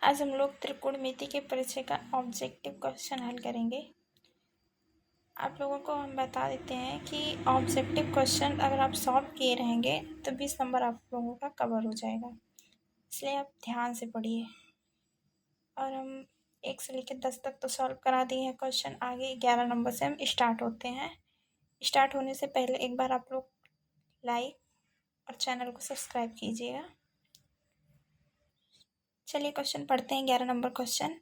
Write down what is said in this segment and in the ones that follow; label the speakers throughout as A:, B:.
A: आज हम लोग त्रिकोणमिति के परिचय का ऑब्जेक्टिव क्वेश्चन हल करेंगे। आप लोगों को हम बता देते हैं कि ऑब्जेक्टिव क्वेश्चन अगर आप सॉल्व किए रहेंगे तो 20 नंबर आप लोगों का कवर हो जाएगा, इसलिए आप ध्यान से पढ़िए। और हम 1 से लेकर 10 तक तो सॉल्व करा दिए हैं क्वेश्चन। आगे 11 नंबर से हम स्टार्ट होते हैं। स्टार्ट होने से पहले एक बार आप लोग लाइक और चैनल को सब्सक्राइब कीजिएगा। चलिए क्वेश्चन पढ़ते हैं। 11 number question,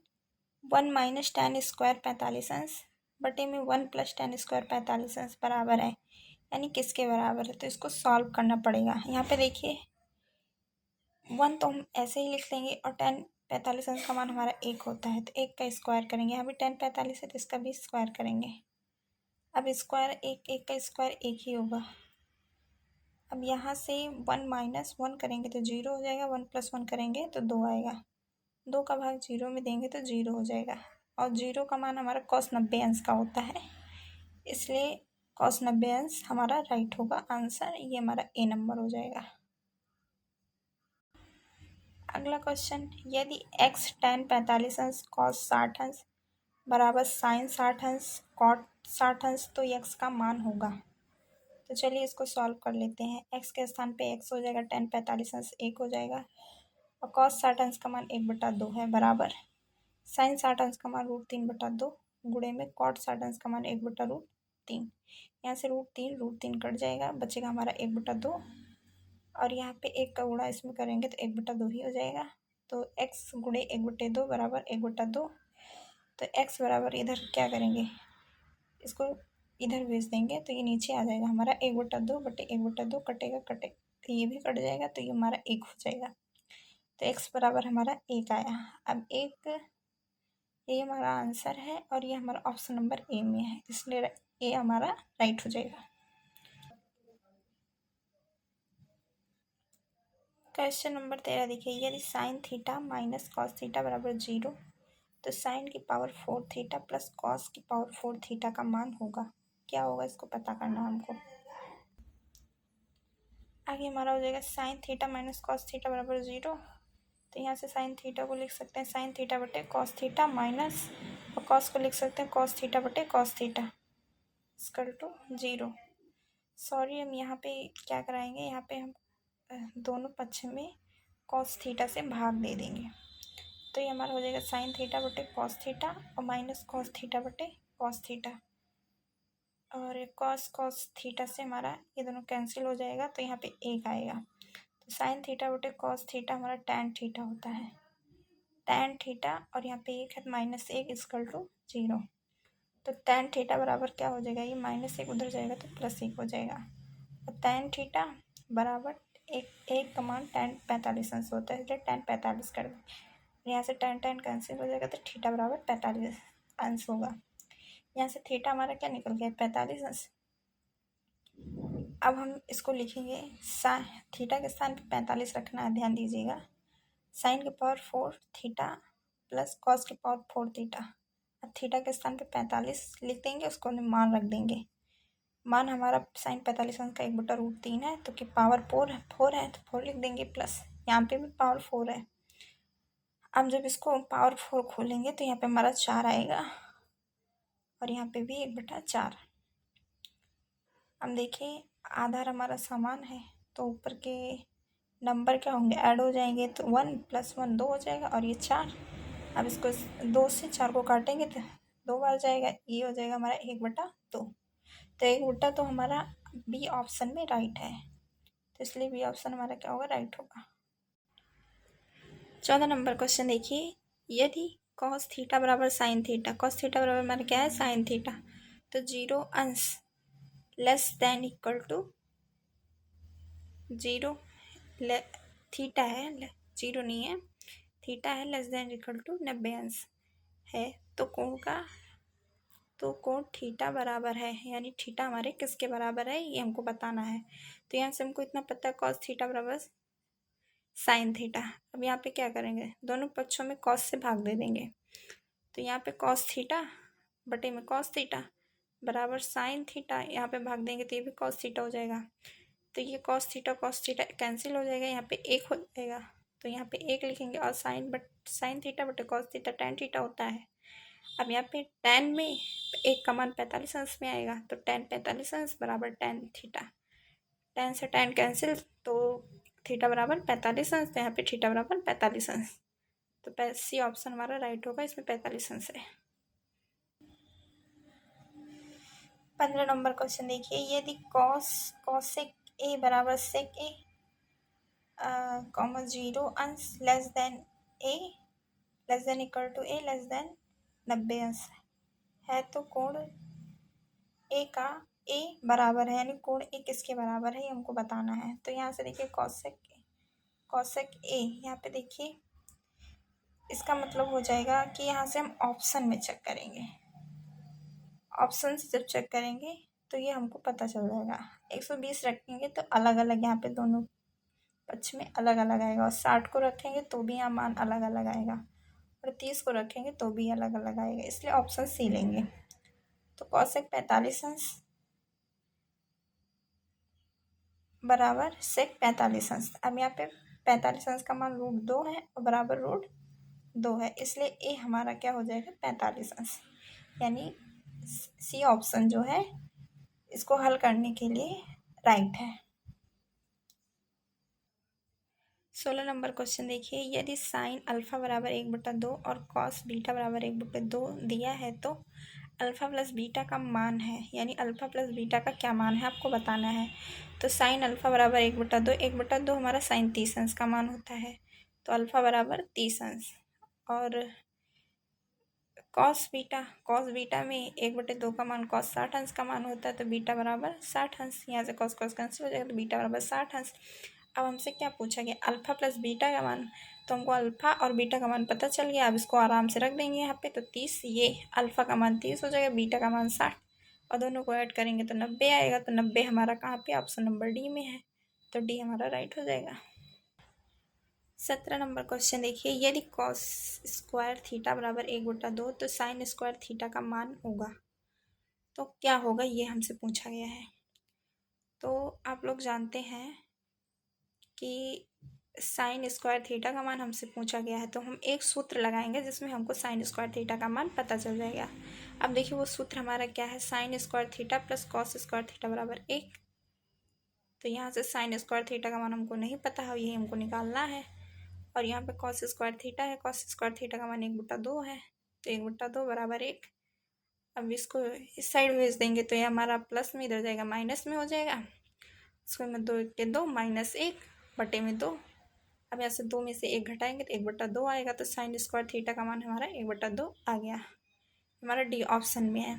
A: 1 minus ten square 45 अंश बटे में 1 प्लस टेन स्क्वायर 45 अंश बराबर है, यानी किसके बराबर है। तो इसको सॉल्व करना पड़ेगा। यहाँ पे देखिए 1 तो हम ऐसे ही लिख लेंगे और 10 45 अंश का मान हमारा 1 होता है, तो 1 का स्क्वायर करेंगे। यहाँ भी 10 45 है तो इसका भी स्क्वायर करेंगे। अब स्क्वायर 1 का स्क्वायर 1 ही होगा। अब यहाँ से 1 माइनस 1 करेंगे तो 0 हो जाएगा, 1 प्लस 1 करेंगे तो 2 आएगा। 2 का भाग 0 में देंगे तो 0 हो जाएगा, और 0 का मान हमारा cos 90 अंश का होता है, इसलिए cos 90 अंश हमारा राइट होगा आंसर। ये हमारा ए नंबर हो जाएगा। अगला क्वेश्चन, यदि x tan 45 अंश cos 60 अंश बराबर sin 60 अंश cot 60 अंश तो x का मान होगा। तो चलिए इसको सॉल्व कर लेते हैं। x के स्थान पे x हो जाएगा, tan 45 अंश 1 हो जाएगा, और cos 60 अंश का मान 1/2 है बराबर sin 60 अंश का मान √3/2 गुणे में cot 60 अंश का मान 1/√3। यहाँ से √3 कट जाएगा, बचेगा हमारा 1/2, और यहाँ पे 1 का गुणा इसमें करेंगे तो 1/2 ही हो जाएगा। तो x गुणे 1/2 बराबर 1/2। तो x बराबर इधर क्या करेंगे, इसको इधर भेज देंगे तो ये नीचे आ जाएगा हमारा 1/2 बटे 1/2 कटेगा, तो ये भी कट जाएगा, तो ये हमारा 1 हो जाएगा। तो x बराबर हमारा 1 आया। अब ये हमारा आंसर है और ये हमारा ऑप्शन नंबर ए में है, इसलिए ए हमारा राइट हो जाएगा। क्वेश्चन नंबर 13 देखिए, यदि sine theta minus cos theta बराबर 0 तो साइन की पावर 4 थीटा प्लस कॉस की पावर 4 थीटा का मान होगा। क्या होगा इसको पता करना हमको। आगे हमारा हो जाएगा sine theta minus cos theta बराबर 0, तो यहाँ से साइन थीटा को लिख सकते हैं साइन थीटा बटे कॉस थीटा माइनस, और कॉस को लिख सकते हैं कॉस थीटा बटे cos theta equal to 0। Sorry, हम यहाँ पे क्या कराएंगे, यहाँ पे हम दोनों पक्ष में कॉस थीटा से भाग दे देंगे, तो ये हमारा हो जाएगा साइन थीटा बटे कॉस थीटा और माइनस कॉस थीटा बटे कॉस थीटा, और कॉस थीटा से हमारा ये दोनों कैंसिल हो जाएगा, तो यहाँ पे 1 आएगा। तो साइन थीटा बटे कॉस थीटा हमारा टैन थीटा होता है, टैन थीटा, और यहाँ पे 1 है -1 इक्वल टू 0। तो टैन थीटा बराबर क्या हो जाएगा, ये -1 उधर जाएगा तो +1 हो जाएगा, और टैन थीटा बराबर एक का मान टैन 45 अंश होता है, इसलिए टैन 45 कर दें। यहाँ से टैन कैंसिल हो जाएगा, तो थीटा बराबर 45 अंश होगा। यहाँ से थीटा हमारा क्या निकल गया, 45 अंश। अब हम इसको लिखेंगे, थीटा के स्थान पे 45 रखना है, ध्यान दीजिएगा। साइन की पावर 4 थीटा प्लस कॉस की पावर 4 थीटा। अब थीटा के स्थान पे 45 लिख देंगे, उसको मान रख देंगे। मान हमारा साइन 45 अंश का 1/√3 है, तो कि पावर 4 है तो 4 लिख देंगे, प्लस यहाँ पे भी पावर 4 है। अब जब इसको पावर 4 खोलेंगे तो यहाँ पे हमारा 4 आएगा, और यहाँ पे भी 1/4। अब देखिए आधार हमारा समान है, तो ऊपर के नंबर क्या होंगे, ऐड हो जाएंगे, तो 1 + 1 2 हो जाएगा, और ये 4। अब इसको 2 से 4 को काटेंगे तो 2 बार जाएगा, ये हो जाएगा हमारा 1/2। तो 1/2 हमारा बी ऑप्शन में राइट है, तो इसलिए बी ऑप्शन हमारा क्या होगा, राइट होगा। 14 नंबर क्वेश्चन देखिए, यदि कॉस थीटा बराबर साइन थीटा, कॉस थीटा बराबर हमारा क्या है, साइन थीटा, तो 0 अंश less than equal to 0 theta है, 0 नहीं है, थीटा है, लेस देन इक्वल टू 90 अंश है, तो कोण थीटा बराबर है, यानी थीटा हमारे किसके बराबर है, ये हमको बताना है। तो यहाँ से हमको इतना पता है कॉस थीटा बराबर साइन थीटा। अब यहाँ पे क्या करेंगे, दोनों पक्षों में कॉस से भाग दे देंगे, तो यहाँ पे कॉस थीटा बटे में कॉस थीटा बराबर साइन थीटा, यहाँ पे भाग देंगे तो ये भी कॉस थीटा हो जाएगा, तो ये कॉस थीटा कैंसिल हो जाएगा, यहाँ पे 1 हो जाएगा, तो यहाँ पे 1 लिखेंगे और साइन थीटा बटे कॉस थीटा tan थीटा होता है। अब यहाँ पे tan में 1 का मान 45 अंश में आएगा, तो tan 45 अंश बराबर tan थीटा। tan से tan कैंसिल, तो थीटा बराबर 45 अंश, तो यहाँ पे थीटा बराबर 45 अंश। तो सी ऑप्शन हमारा राइट होगा, इसमें 45 अंश है। 15 नंबर क्वेश्चन देखिए, यदि कॉसेक ए बराबर सेक ए कॉमा 0 अंश less than a less than equal to a less than 90 अंश है, तो कोण ए का ए बराबर है, यानी कोण ए किसके बराबर है ये हमको बताना है। तो यहाँ से देखिए कॉसेक ए, यहाँ पे देखिए इसका मतलब हो जाएगा कि यहाँ से हम ऑप्शन में चेक करेंगे। ऑप्शन से जब चेक करेंगे तो ये हमको पता चल जाएगा। 120 रखेंगे तो अलग अलग यहाँ पे दोनों पक्ष में अलग अलग आएगा, और 60 को रखेंगे तो भी यहाँ मान अलग अलग आएगा, और 30 को रखेंगे तो भी अलग अलग आएगा, इसलिए ऑप्शन सी लेंगे। तो कॉसेक 45 अंश बराबर सेक 45 अंश। अब यहाँ पे 45 अंश का मान √2 है और बराबर √2 है, इसलिए ए हमारा क्या हो जाएगा 45 अंश, यानी सी ऑप्शन जो है इसको हल करने के लिए राइट है। 16 नंबर क्वेश्चन देखिए, यदि साइन अल्फा बराबर 1/2 और कॉस बीटा बराबर 1/2 दिया है, तो अल्फा प्लस बीटा का मान है, यानी अल्फा प्लस बीटा का क्या मान है आपको बताना है। तो साइन अल्फा बराबर 1/2, 1/2 हमारा साइन 30 अंश का मान होता है, तो अल्फा बराबर 30 अंश, और कॉस बीटा में 1/2 का मान कॉस 60 अंश का मान होता है, तो बीटा बराबर 60 अंश। यहाँ से कॉस कैंसिल हो जाएगा, तो बीटा बराबर 60 अंश। अब हमसे क्या पूछा गया, अल्फा प्लस बीटा का मान, तो हमको अल्फा और बीटा का मान पता चल गया। अब इसको आराम से रख देंगे यहाँ पे, तो 30, ये अल्फा का मान 30 हो जाएगा, बीटा का मान 60, और दोनों को ऐड करेंगे तो 90 आएगा। तो 90 हमारा कहाँ पे, ऑप्शन नंबर डी में है, तो डी हमारा राइट हो जाएगा। 17 नंबर क्वेश्चन देखिए, यदि कॉस स्क्वायर थीटा बराबर 1/2, तो साइन स्क्वायर थीटा का मान होगा, तो क्या होगा ये हमसे पूछा गया है। तो आप लोग जानते हैं कि साइन स्क्वायर थीटा का मान हमसे पूछा गया है, तो हम एक सूत्र लगाएंगे जिसमें हमको साइन स्क्वायर थीटा का मान पता चल जाएगा। अब देखिए वो सूत्र हमारा क्या है, sine square theta plus cos square theta बराबर 1। तो यहाँ से साइन स्क्वायर थीटा का मान हमको नहीं पता है, यही हमको निकालना है। और यहाँ पे कॉस स्क्वायर थीटा है, कॉस स्क्वायर थीटा का मान 1/2 है, तो 1/2 बराबर 1। अब इसको इस साइड भेज देंगे तो ये हमारा प्लस में इधर जाएगा माइनस में हो जाएगा। इसको में 2 के 2 -1 बटे में 2। अब यहाँ से 2 में से 1 घटाएंगे तो 1/2 आएगा, तो साइन स्क्वायर थीटा का मान हमारा 1/2 आ गया। हमारा डी ऑप्शन में है।